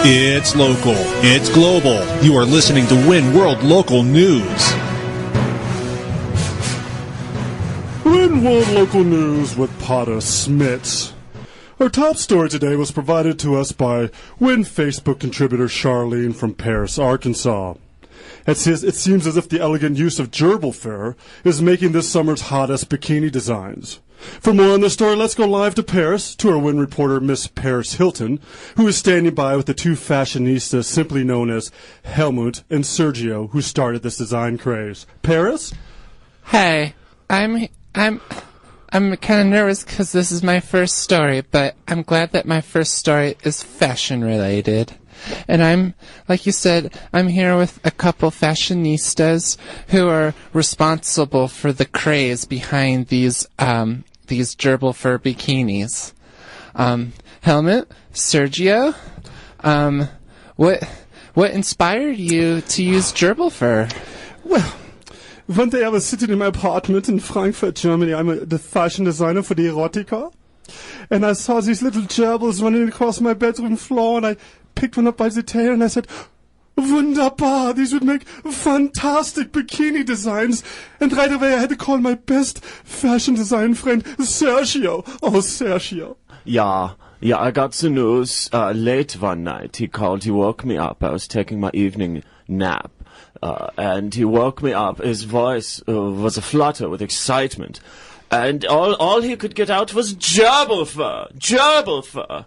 It's local. It's global. You are listening to Win World Local News. Win World Local News with Potter Smittss. Our top story today was provided to us by Win Facebook contributor Charlene from Paris, Arkansas. It seems as if the elegant use of gerbil fur is making this summer's hottest bikini designs. For more on the story, let's go live to Paris, to our Win reporter, Miss Paris Hilton, who is standing by with the two fashionistas simply known as Helmut and Sergio, who started this design craze. Paris? Hey, I'm kind of nervous because this is my first story, but I'm glad that my first story is fashion related. And like you said, I'm here with a couple fashionistas who are responsible for the craze behind these gerbil fur bikinis. Helmut, Sergio, what inspired you to use gerbil fur? Well, one day I was sitting in my apartment in Frankfurt, Germany. I'm the fashion designer for the erotica. And I saw these little gerbils running across my bedroom floor, and I picked one up by the tail, and I said, wunderbar, these would make fantastic bikini designs. And right away I had to call my best fashion design friend, Sergio. Oh, Sergio. Yeah, I got the news late one night. He woke me up. I was taking my evening nap. And he woke me up. His voice was aflutter with excitement. And all he could get out was gerbil fur.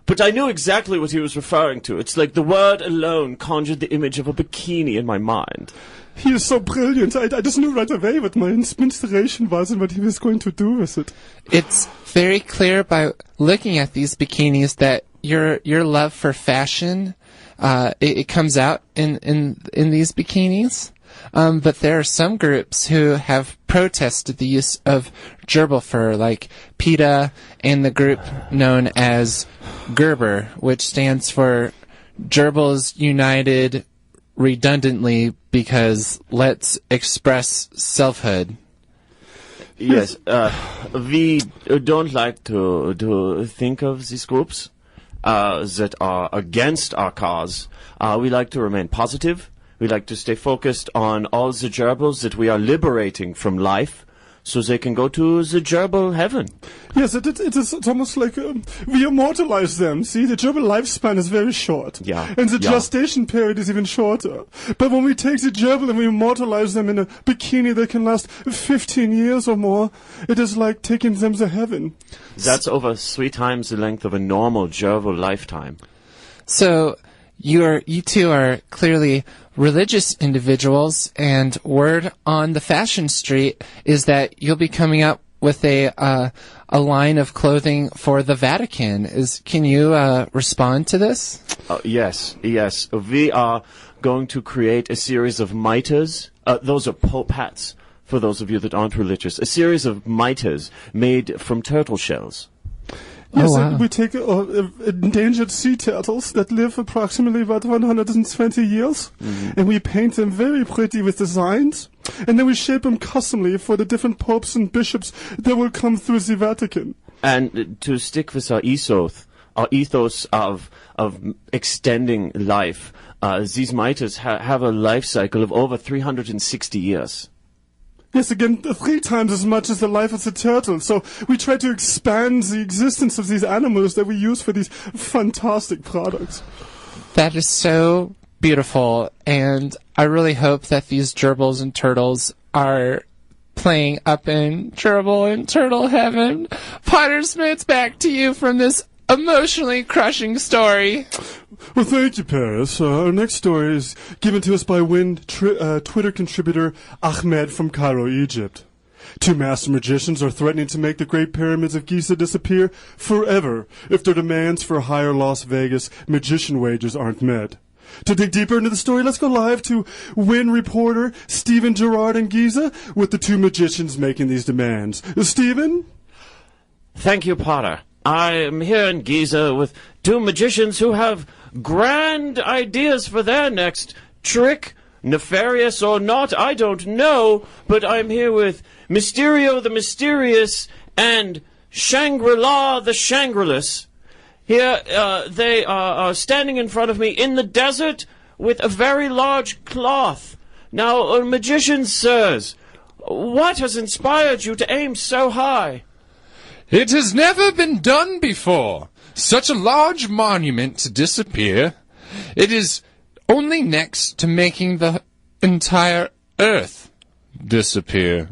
But I knew exactly what he was referring to. It's like the word alone conjured the image of a bikini in my mind. He is so brilliant. I just knew right away what my inspiration was and what he was going to do with it. It's very clear by looking at these bikinis that your love for fashion, it comes out in these bikinis. But there are some groups who have protested the use of gerbil fur, like PETA and the group known as Gerber, which stands for Gerbils United Redundantly because Let's Express Selfhood. Yes, we don't like to think of these groups that are against our cause. We like to remain positive. We like to stay focused on all the gerbils that we are liberating from life so they can go to the gerbil heaven. Yes, it's almost like we immortalize them. See, the gerbil lifespan is very short. Yeah. And the gestation period is even shorter. But when we take the gerbil and we immortalize them in a bikini that can last 15 years or more, it is like taking them to heaven. That's over 3 times the length of a normal gerbil lifetime. So you two are clearly religious individuals, and word on the fashion street is that you'll be coming up with a line of clothing for the Vatican. Can you respond to this? Yes. We are going to create a series of mitres. Those are Pope hats, for those of you that aren't religious. A series of mitres made from turtle shells. Yes, wow. We take endangered sea turtles that live approximately about 120 years, and we paint them very pretty with designs, and then we shape them customly for the different popes and bishops that will come through the Vatican. And to stick with our ethos of extending life, these mitres have a life cycle of over 360 years. Yes, again, 3 times as much as the life of the turtle. So we try to expand the existence of these animals that we use for these fantastic products. That is so beautiful, and I really hope that these gerbils and turtles are playing up in gerbil and turtle heaven. Potter Smittss, back to you from this emotionally crushing story. Well, thank you, Paris. Our next story is given to us by Twitter contributor Ahmed from Cairo, Egypt. 2 master magicians are threatening to make the Great Pyramids of Giza disappear forever if their demands for higher Las Vegas magician wages aren't met. To dig deeper into the story, let's go live to Win reporter Stephen Gerard in Giza with the 2 magicians making these demands. Stephen? Thank you, Potter. I am here in Giza with 2 magicians who have grand ideas for their next trick. Nefarious or not, I don't know, but I'm here with Mysterio the Mysterious and Shangri-La the Shangri-less. Here, they are standing in front of me in the desert with a very large cloth. Now, magicians, sirs, what has inspired you to aim so high? It has never been done before. Such a large monument to disappear. It is only next to making the entire Earth disappear.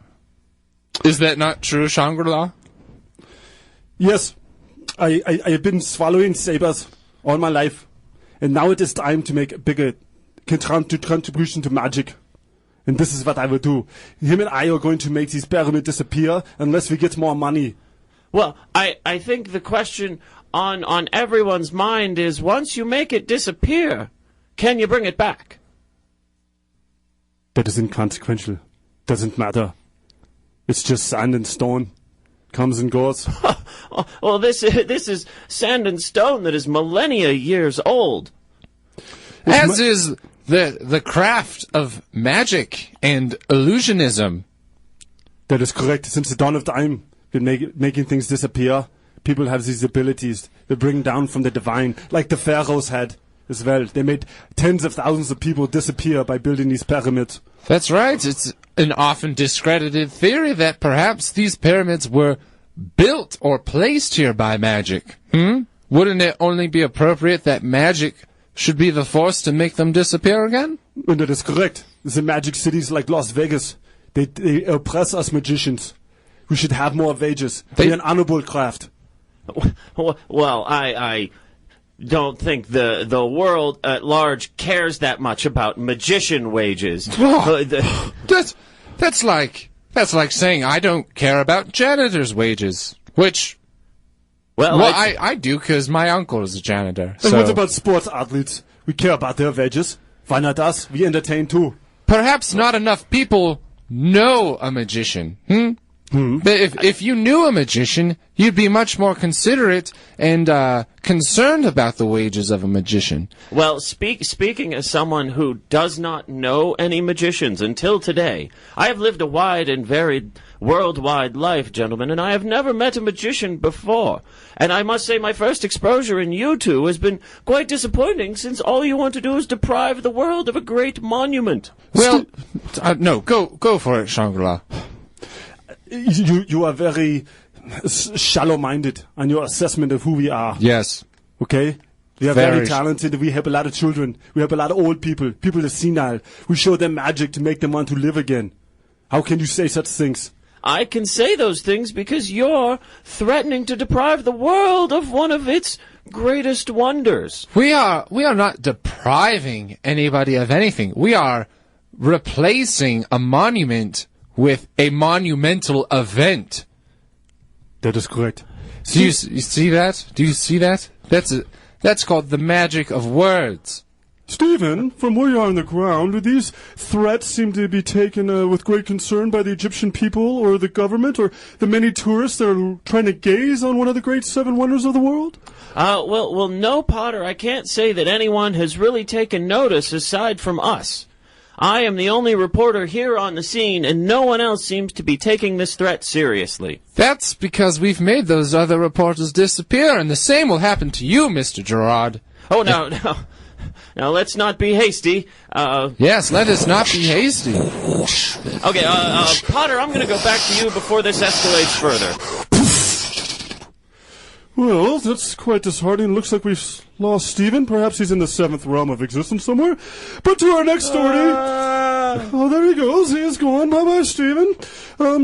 Is that not true, Shangri-La? Yes, I have been swallowing sabers all my life, and now it is time to make a bigger contribution to magic. And this is what I will do. Him and I are going to make these pyramids disappear unless we get more money. Well, I think the question on everyone's mind is, once you make it disappear, can you bring it back? That is inconsequential. Doesn't matter. It's just sand and stone. Comes and goes. Well, this is sand and stone that is millennia years old. As is the craft of magic and illusionism. That is correct. Since the dawn of time, been making things disappear. People have these abilities they bring down from the divine, like the pharaohs had as well. They made tens of thousands of people disappear by building these pyramids. That's right. It's an often discredited theory that perhaps these pyramids were built or placed here by magic. Wouldn't it only be appropriate that magic should be the force to make them disappear again? And that is correct. The magic cities like Las Vegas, they oppress us magicians. We should have more wages. They're an honorable craft. Well, I don't think the world at large cares that much about magician wages. That's like saying I don't care about janitor's wages, which I do because my uncle is a janitor. And what about sports athletes? We care about their wages. Why not us? We entertain too. Perhaps not enough people know a magician. But if you knew a magician, you'd be much more considerate and concerned about the wages of a magician. Well, speaking as someone who does not know any magicians until today, I have lived a wide and varied worldwide life, gentlemen, and I have never met a magician before. And I must say my first exposure in you two has been quite disappointing, since all you want to do is deprive the world of a great monument. Well, no, go for it, Shangri-La. You are very shallow-minded on your assessment of who we are. Yes. Okay? We are very talented. We have a lot of children. We have a lot of old people. People that are senile. We show them magic to make them want to live again. How can you say such things? I can say those things because you're threatening to deprive the world of one of its greatest wonders. We are not depriving anybody of anything. We are replacing a monument with a monumental event. That is correct. Do you see that? Do you see that? That's called the magic of words. Stephen, from where you are on the ground, do these threats seem to be taken with great concern by the Egyptian people or the government or the many tourists that are trying to gaze on one of the great seven wonders of the world? Well, no, Potter, I can't say that anyone has really taken notice aside from us. I am the only reporter here on the scene, and no one else seems to be taking this threat seriously. That's because we've made those other reporters disappear, and the same will happen to you, Mr. Gerard. Oh, no. Now, let's not be hasty. Yes, let us not be hasty. Okay, Potter, I'm going to go back to you before this escalates further. Well, that's quite disheartening. Looks like we've lost Stephen. Perhaps he's in the seventh realm of existence somewhere. But to our next story... Oh, there he goes. He is gone. Bye-bye, Stephen.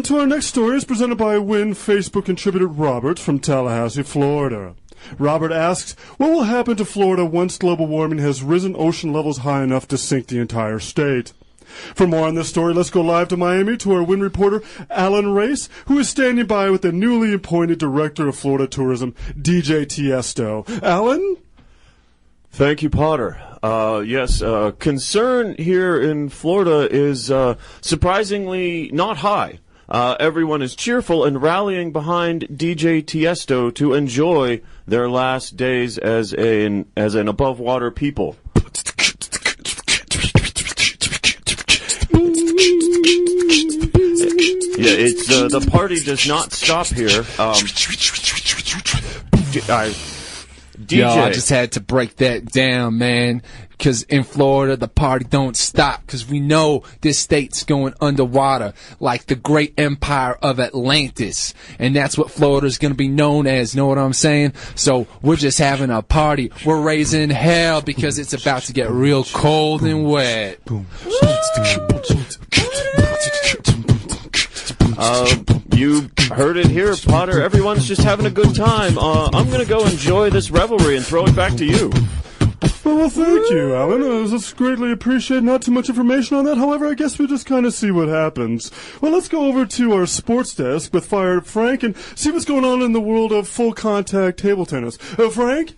To our next story is presented by Win Facebook contributor Robert from Tallahassee, Florida. Robert asks, what will happen to Florida once global warming has risen ocean levels high enough to sink the entire state? For more on this story, let's go live to Miami to our Win reporter, Alan Race, who is standing by with the newly appointed director of Florida Tourism, DJ Tiesto. Alan? Thank you, Potter. Yes, concern here in Florida is surprisingly not high. Everyone is cheerful and rallying behind DJ Tiesto to enjoy their last days as an above-water people. Yeah, it's the party does not stop here. DJ. Yo, I just had to break that down, man. Because in Florida, the party don't stop. Because we know this state's going underwater like the great empire of Atlantis. And that's what Florida's going to be known as. Know what I'm saying? So we're just having a party. We're raising hell because it's about to get real cold and wet. You heard it here, Potter. Everyone's just having a good time. I'm going to go enjoy this revelry and throw it back to you. Well, thank you, Alan. That's greatly appreciated. Not too much information on that. However, I guess we'll just kind of see what happens. Well, let's go over to our sports desk with Fire Frank and see what's going on in the world of full contact table tennis. Frank?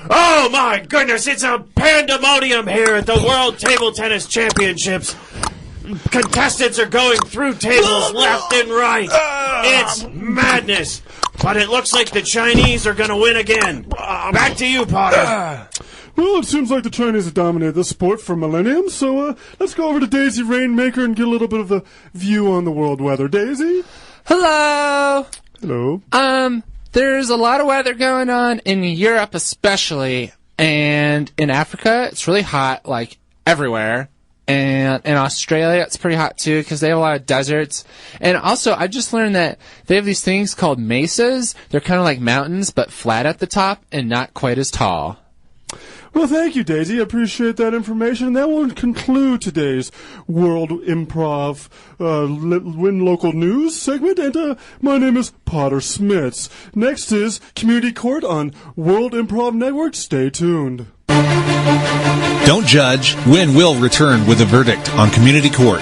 Oh my goodness, it's a pandemonium here at the World Table Tennis Championships. Contestants are going through tables left and right. It's madness. But it looks like the Chinese are going to win again. Back to you, Potter. Well, it seems like the Chinese have dominated this sport for millennium, so let's go over to Daisy Rainmaker and get a little bit of a view on the world weather. Daisy? Hello. Hello. There's a lot of weather going on in Europe especially, and in Africa it's really hot, like everywhere. And in Australia, it's pretty hot too because they have a lot of deserts. And also, I just learned that they have these things called mesas. They're kind of like mountains, but flat at the top and not quite as tall. Well, thank you, Daisy. I appreciate that information. And that will conclude today's World Improv Win Local News segment. And my name is Potter Smittss. Next is Community Court on World Improv Network. Stay tuned. Don't judge. Win will return with a verdict on Community Court.